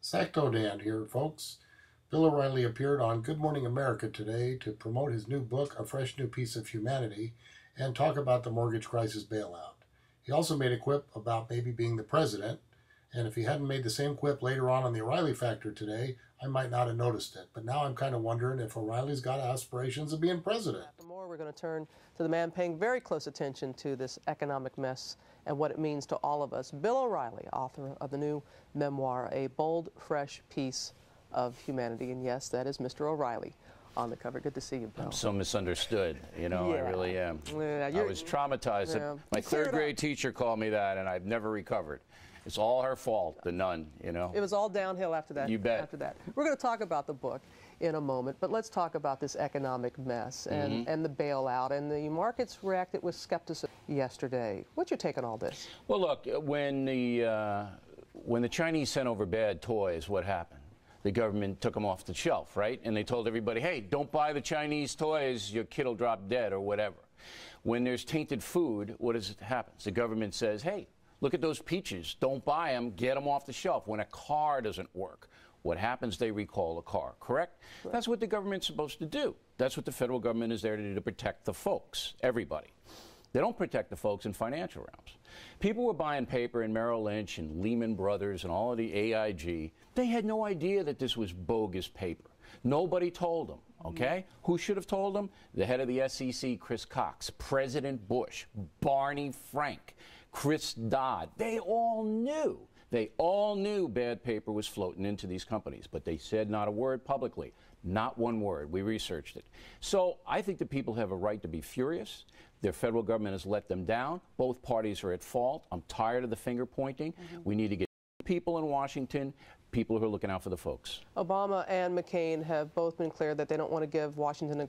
Sacto Dan here, folks. Bill O'Reilly appeared on Good Morning America today to promote his new book, A Fresh New Piece of Humanity, and talk about the mortgage crisis bailout. He also made a quip about maybe being the president, and if he hadn't made the same quip later on the O'Reilly Factor today, I might not have noticed it. But now I'm kind of wondering if O'Reilly's got aspirations of being president. For more, we're going to turn to the man paying very close attention to this economic mess and what it means to all of us. Bill O'Reilly, author of the new memoir, A Bold, Fresh Piece of Humanity. And yes, that is Mr. O'Reilly on the cover. Good to see you, Bill. I'm so misunderstood, you know, Yeah. I really am. Yeah, I was traumatized. Yeah. My third grade teacher called me that, and I've never recovered. It's all her fault, the nun, you know. It was all downhill after that. You bet. After that. We're going to talk about the book in a moment, but let's talk about this economic mess and the bailout. And the markets reacted with skepticism yesterday. What's your take on all this? Well, look, when the Chinese sent over bad toys, what happened? The government took them off the shelf, right? And they told everybody, hey, don't buy the Chinese toys, your kid will drop dead or whatever. When there's tainted food, what does it happen? The government says, hey, look at those peaches. Don't buy them. Get them off the shelf. When a car doesn't work, what happens? They recall a car, correct? Right. That's what the government's supposed to do. That's what the federal government is there to do, to protect the folks, everybody. They don't protect the folks in financial realms. People were buying paper in Merrill Lynch and Lehman Brothers and all of the AIG. They had no idea that this was bogus paper. Nobody told them, okay? Who should have told them? The head of the SEC, Chris Cox, President Bush, Barney Frank, Chris Dodd. They all knew. They all knew bad paper was floating into these companies, but they said not a word publicly. Not one word. We researched it. So I think the people have a right to be furious. Their federal government has let them down. Both parties are at fault. I'm tired of the finger pointing. We need to get people in Washington, people who are looking out for the folks. Obama and McCain have both been clear that they don't want to give Washington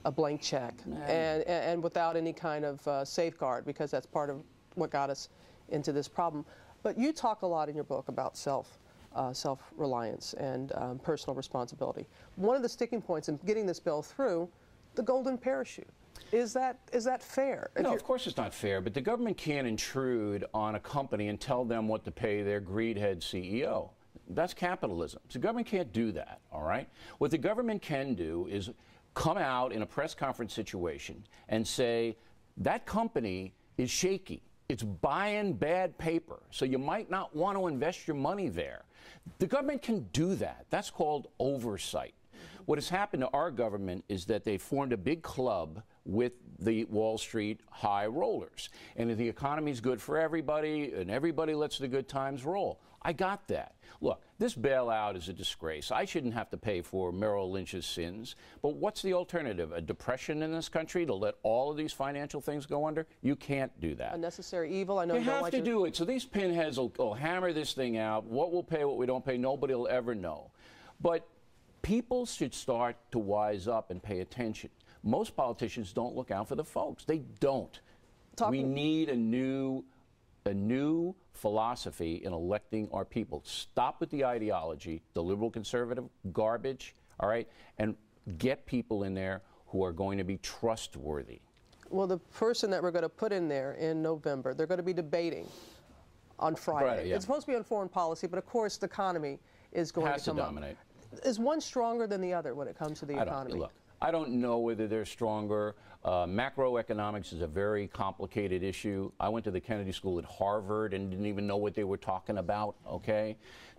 a blank check and without any kind of safeguard, because that's part of what got us into this problem. But you talk a lot in your book about self-reliance and personal responsibility. One of the sticking points in getting this bill through, the golden parachute. Is that fair? No, of course it's not fair, but the government can't intrude on a company and tell them what to pay their greedhead CEO. That's capitalism. So the government can't do that, all right? What the government can do is come out in a press conference situation and say, that company is shaky. It's buying bad paper, so you might not want to invest your money there. The government can do that. That's called oversight. What has happened to our government is that they formed a big club with the Wall Street high rollers. And if the economy's good for everybody and everybody lets the good times roll. I got that. Look, this bailout is a disgrace. I shouldn't have to pay for Merrill Lynch's sins. But what's the alternative? A depression in this country to let all of these financial things go under? You can't do that. A necessary evil. I know you have to do it. So these pinheads will hammer this thing out. What we'll pay, what we don't pay, nobody will ever know. But people should start to wise up and pay attention. Most politicians don't look out for the folks. They don't. We need a new philosophy in electing our people. Stop with the ideology, the liberal conservative garbage, all right, and get people in there who are going to be trustworthy. Well, the person that we're going to put in there in November, they're going to be debating on Friday. Yeah. It's supposed to be on foreign policy, but of course the economy is going to come dominate. Is one stronger than the other when it comes to the economy? Look, I don't know whether they're stronger. Macroeconomics is a very complicated issue. I went to the Kennedy School at Harvard and didn't even know what they were talking about, okay?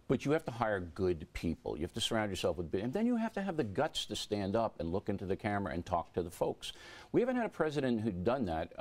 But you have to hire good people. You have to surround yourself with, and then you have to have the guts to stand up and look into the camera and talk to the folks. We haven't had a president who'd done that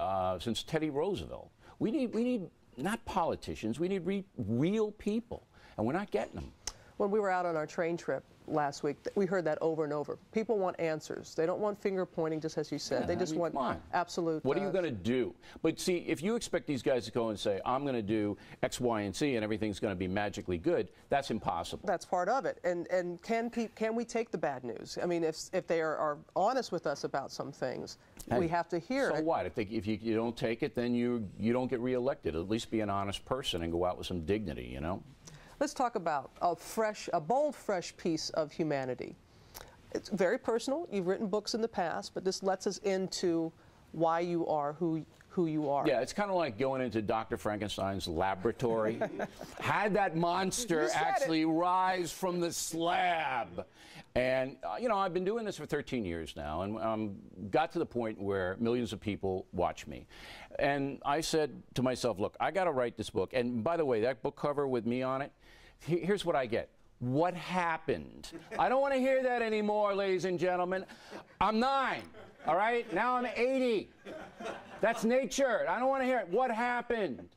since Teddy Roosevelt. We need not politicians, we need real people, and we're not getting them. When we were out on our train trip last week, we heard that over and over. People want answers. They don't want finger pointing, just as you said. Yeah, they just want absolute. What are you going to do? But see, if you expect these guys to go and say, I'm going to do X, Y, and Z, and everything's going to be magically good, that's impossible. That's part of it. And can we take the bad news? I mean, if they are honest with us about some things, we have to hear it. So what? If you don't take it, then you don't get reelected. At least be an honest person and go out with some dignity, you know? Let's talk about a bold, fresh piece of humanity. It's very personal. You've written books in the past, but this lets us into why you are who who you are. Yeah, it's kind of like going into Dr. Frankenstein's laboratory. Had that monster actually rise from the slab. And, you know, I've been doing this for 13 years now, and got to the point where millions of people watch me. And I said to myself, look, I got to write this book. And by the way, that book cover with me on it, here's what I get. What happened? I don't want to hear that anymore, ladies and gentlemen. I'm 9, all right? Now I'm 80. That's nature. I don't want to hear it. What happened?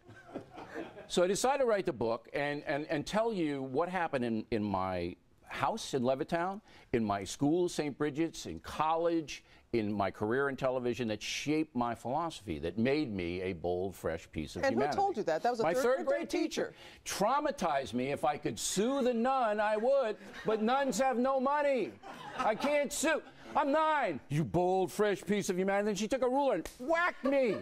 So I decided to write the book and tell you what happened in my house in Levittown, in my school, St. Bridget's, in college, in my career in television that shaped my philosophy, that made me a bold, fresh piece of humanity. And who told you that? That was a my third grade teacher. Traumatized me. If I could sue the nun, I would, but nuns have no money. I can't sue. I'm 9. You bold, fresh piece of humanity. And she took a ruler and whacked me.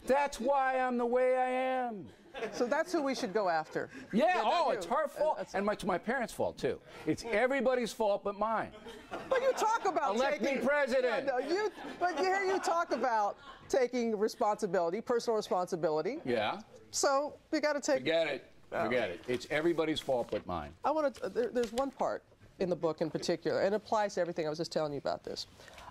That's why I'm the way I am. So that's who we should go after. Yeah, oh, it's her fault. And it's my parents' fault, too. It's everybody's fault but mine. But you talk about elect me president. Yeah, no, but here you talk about taking responsibility, personal responsibility. Yeah. So we got to take. Forget it. Forget it. It's everybody's fault but mine. I want to. There's one part in the book in particular, and it applies to everything. I was just telling you about this.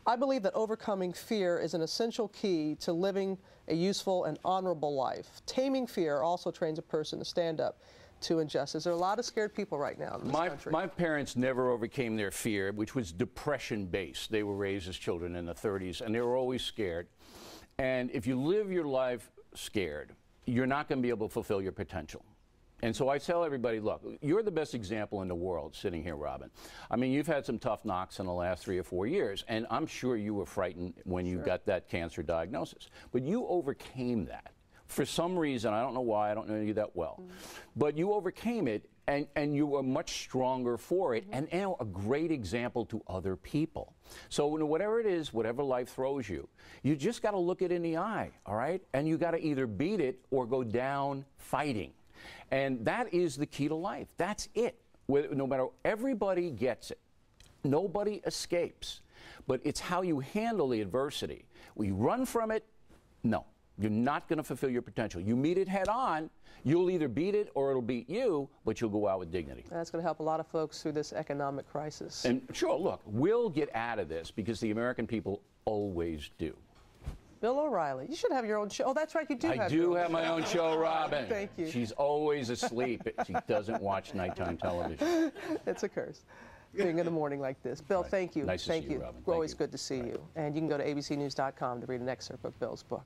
I believe that overcoming fear is an essential key to living a useful and honorable life. Taming fear also trains a person to stand up to injustice. There are a lot of scared people right now in this country. My parents never overcame their fear, which was depression-based. They were raised as children in the 30s, and they were always scared. And if you live your life scared, you're not going to be able to fulfill your potential. And so I tell everybody, look, you're the best example in the world sitting here, Robin. I mean, you've had some tough knocks in the last 3 or 4 years, and I'm sure you were frightened when you got that cancer diagnosis. But you overcame that. For some reason, I don't know why, I don't know you that well, but you overcame it, and you were much stronger for it, and now a great example to other people. So whatever it is, whatever life throws you, you just got to look it in the eye, all right? And you got to either beat it or go down fighting. And that is the key to life. That's it. No matter, everybody gets it. Nobody escapes. But it's how you handle the adversity. We run from it. No, you're not going to fulfill your potential. You meet it head on. You'll either beat it or it'll beat you, but you'll go out with dignity. That's going to help a lot of folks through this economic crisis. And sure, look, we'll get out of this because the American people always do. Bill O'Reilly, you should have your own show. Oh, that's right, you do have your own show. I do have my own show, Robin. Thank you. She's always asleep. She doesn't watch nighttime television. It's a curse, being in the morning like this. Bill, thank you. Nice to see you, Robin. Always good to see you. And you can go to abcnews.com to read an excerpt of Bill's book.